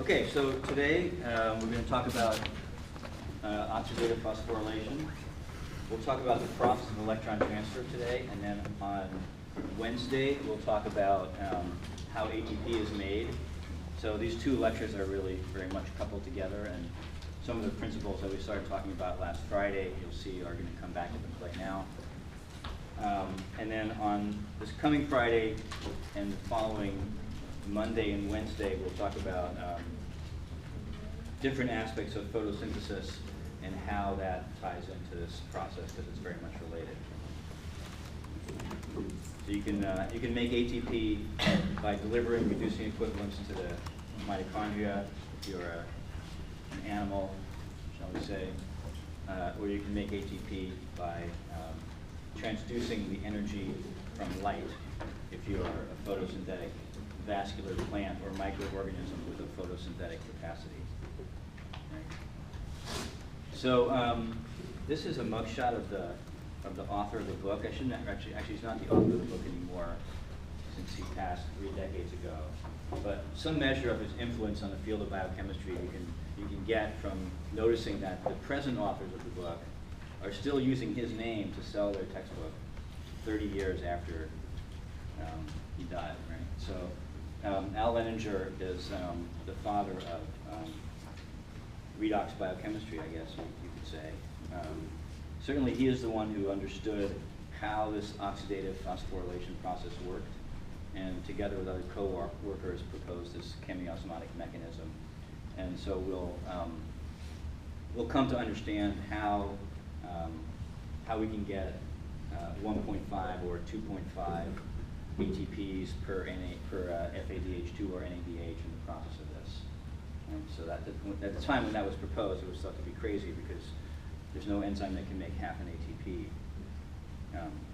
Okay, so today we're going to talk about oxidative phosphorylation. We'll talk about the process of electron transfer today, and then on Wednesday we'll talk about how ATP is made. So these two lectures are really very much coupled together, and some of the principles that we started talking about last Friday, you'll see are going to come back into play now. And then on this coming Friday and the following Monday and Wednesday, we'll talk about different aspects of photosynthesis and how that ties into this process, because it's very much related. So you can make ATP by delivering reducing equivalents to the mitochondria if you're an animal, shall we say, or you can make ATP by transducing the energy from light if you are a photosynthetic vascular plant or microorganism with a photosynthetic capacity. Right. So this is a mugshot of the author of the book. I shouldn't actually he's not the author of the book anymore since he passed 3 decades ago. But some measure of his influence on the field of biochemistry you can get from noticing that the present authors of the book are still using his name to sell their textbook 30 years after he died, right? So Al Leninger is the father of redox biochemistry, I guess you could say. Certainly he is the one who understood how this oxidative phosphorylation process worked, and together with other co-workers proposed this chemiosmotic mechanism. And so we'll come to understand how we can get 1.5 or 2.5 ATPs per FADH2 or NADH in the process of this. And so that at the time when that was proposed, it was thought to be crazy because there's no enzyme that can make half an ATP.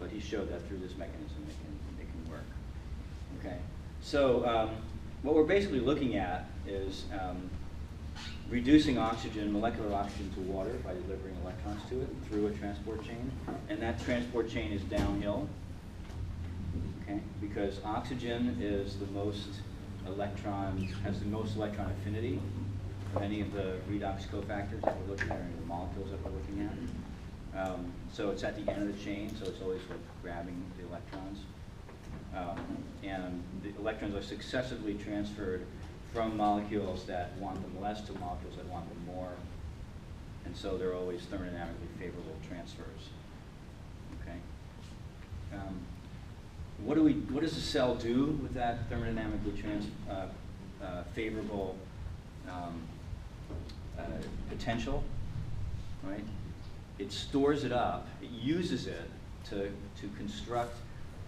But he showed that through this mechanism it can work. Okay, so what we're basically looking at is reducing oxygen, molecular oxygen, to water by delivering electrons to it through a transport chain. And that transport chain is downhill, okay, because oxygen is the most has the most electron affinity of any of the redox cofactors that we're looking at, or any of the molecules that we're looking at. So it's at the end of the chain, so it's always like grabbing the electrons. And the electrons are successively transferred from molecules that want them less to molecules that want them more. And so they're always thermodynamically favorable transfers. Okay. What does the cell do with that thermodynamically favorable potential? Right? It stores it up. It uses it to construct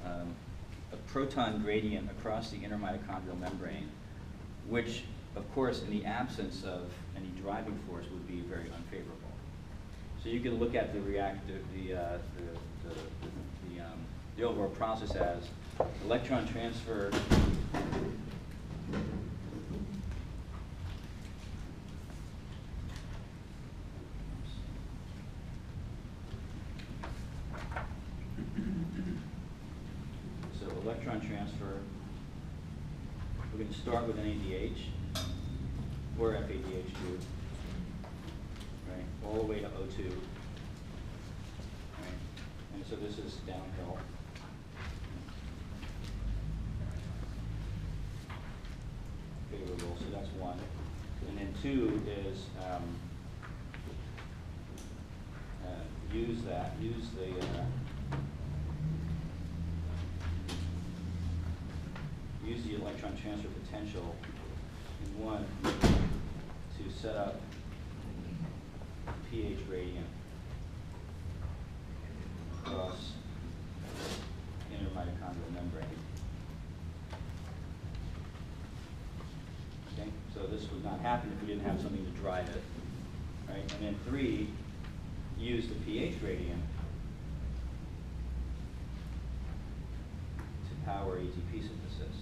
a proton gradient across the inner mitochondrial membrane, which, of course, in the absence of any driving force, would be very unfavorable. So you can look at the overall process as electron transfer we're going to start with NADH or FADH2, right, all the way to O2, right, and so this is downhill. Favorable, so that's 1. And then 2 is use the electron transfer potential in 1 to set up pH gradient across inner mitochondrial membrane. Okay, so this would not happen if we didn't have something to drive it, right? And then 3, use the pH gradient to power ATP synthesis.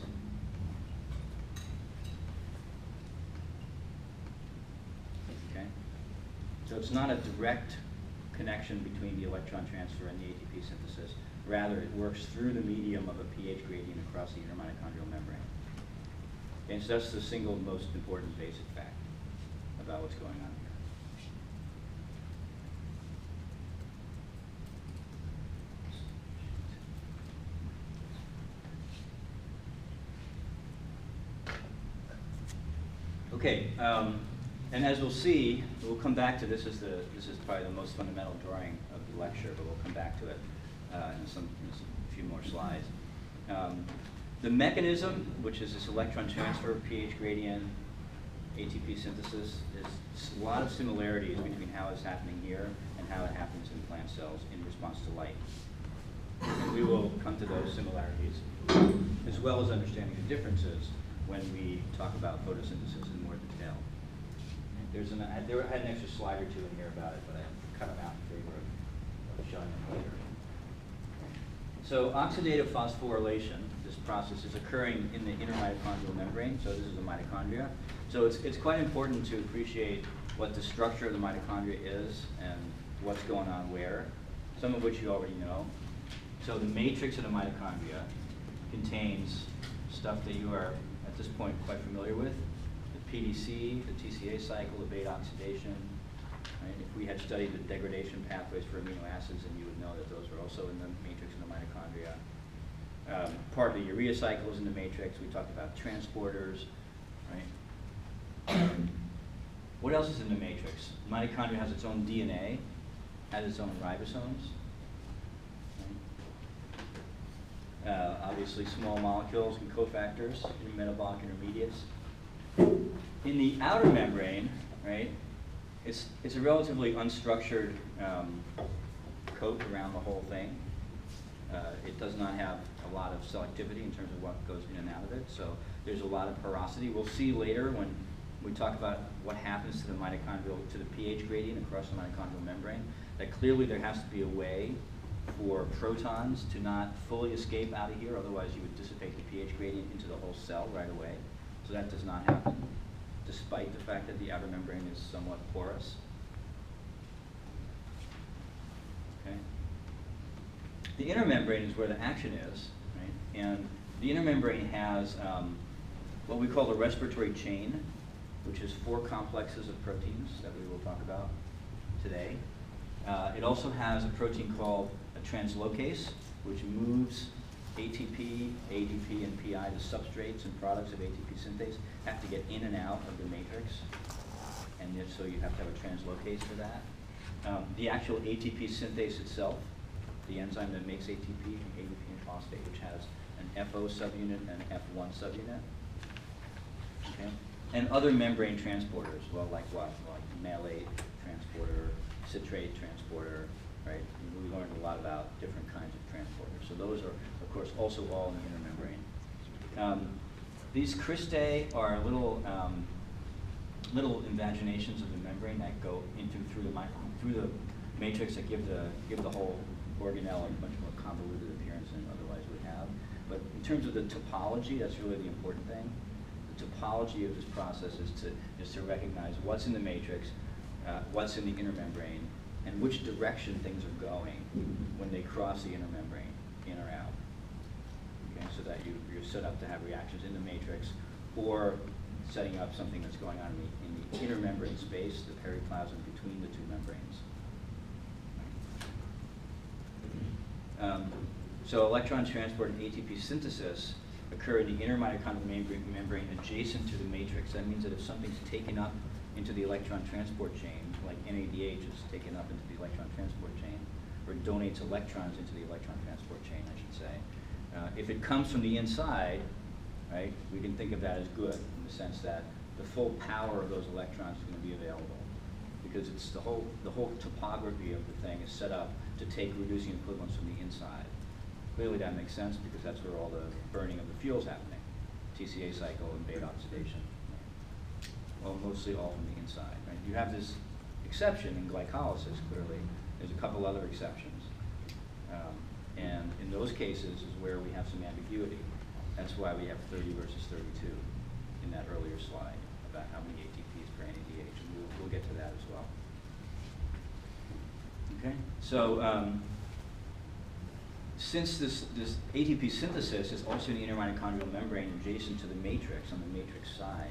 Okay, so it's not a direct connection between the electron transfer and the ATP synthesis. Rather, it works through the medium of a pH gradient across the inner mitochondrial membrane. And so that's the single most important basic fact about what's going on here. Okay, and as we'll see, we'll come back to this. This is probably the most fundamental drawing of the lecture, but we'll come back to it in a few more slides. The mechanism, which is this electron transfer, pH gradient, ATP synthesis, is a lot of similarities between how it's happening here and how it happens in plant cells in response to light. And we will come to those similarities, as well as understanding the differences when we talk about photosynthesis in more detail. I had an extra slide or two in here about it, but I cut them out in favor of showing them later. So oxidative phosphorylation, this process is occurring in the inner mitochondrial membrane, so this is the mitochondria. So it's quite important to appreciate what the structure of the mitochondria is and what's going on where, some of which you already know. So the matrix of the mitochondria contains stuff that you are, at this point, quite familiar with. The PDC, the TCA cycle, the beta oxidation. Right? If we had studied the degradation pathways for amino acids, then you would know that those are also in the matrix of the mitochondria. Part of the urea cycle is in the matrix. We talked about transporters. Right? What else is in the matrix? The mitochondria has its own DNA, has its own ribosomes. Obviously, small molecules and cofactors, metabolic intermediates. In the outer membrane, right, it's a relatively unstructured coat around the whole thing. It does not have a lot of selectivity in terms of what goes in and out of it, so there's a lot of porosity. We'll see later when we talk about what happens to the to the pH gradient across the mitochondrial membrane, that clearly there has to be a way for protons to not fully escape out of here, otherwise you would dissipate the pH gradient into the whole cell right away. So that does not happen, despite the fact that the outer membrane is somewhat porous. Okay. The inner membrane is where the action is, right? And the inner membrane has what we call the respiratory chain, which is 4 complexes of proteins that we will talk about today. It also has a protein called a translocase, which moves ATP, ADP, and PI, the substrates and products of ATP synthase, have to get in and out of the matrix. And so you have to have a translocase for that. The actual ATP synthase itself, the enzyme that makes ATP, ADP, and phosphate, which has an FO subunit and an F1 subunit. Okay? And other membrane transporters, well, like what? Like malate transporter, citrate transporter, right? We learned a lot about different kinds of transporters. So those are, of course, also all in the inner membrane. These cristae are little invaginations of the membrane that go through the matrix that give the whole organelle a much more convoluted appearance than otherwise would have. But in terms of the topology, that's really the important thing. The topology of this process is to recognize what's in the matrix, what's in the inner membrane, and which direction things are going when they cross the inner membrane, in or out. Okay, so that you're set up to have reactions in the matrix, or setting up something that's going on in the inner membrane space, the periplasm between the two membranes. So electron transport and ATP synthesis occur in the inner mitochondrial membrane adjacent to the matrix. That means that if something's taken up into the electron transport chain, like NADH is taken up into the electron transport chain, or donates electrons into the electron transport chain, I should say. If it comes from the inside, right, we can think of that as good in the sense that the full power of those electrons is going to be available, because it's the whole topography of the thing is set up to take reducing equivalents from the inside. Clearly that makes sense because that's where all the burning of the fuel's happening, TCA cycle and beta oxidation. Well, mostly all from the inside. Right? You have this exception in glycolysis, clearly. There's a couple other exceptions. And in those cases is where we have some ambiguity. That's why we have 30 versus 32 in that earlier slide about how many ATPs per NADH. And we'll get to that as well. Okay? So since this ATP synthesis is also in the inner mitochondrial membrane adjacent to the matrix on the matrix side,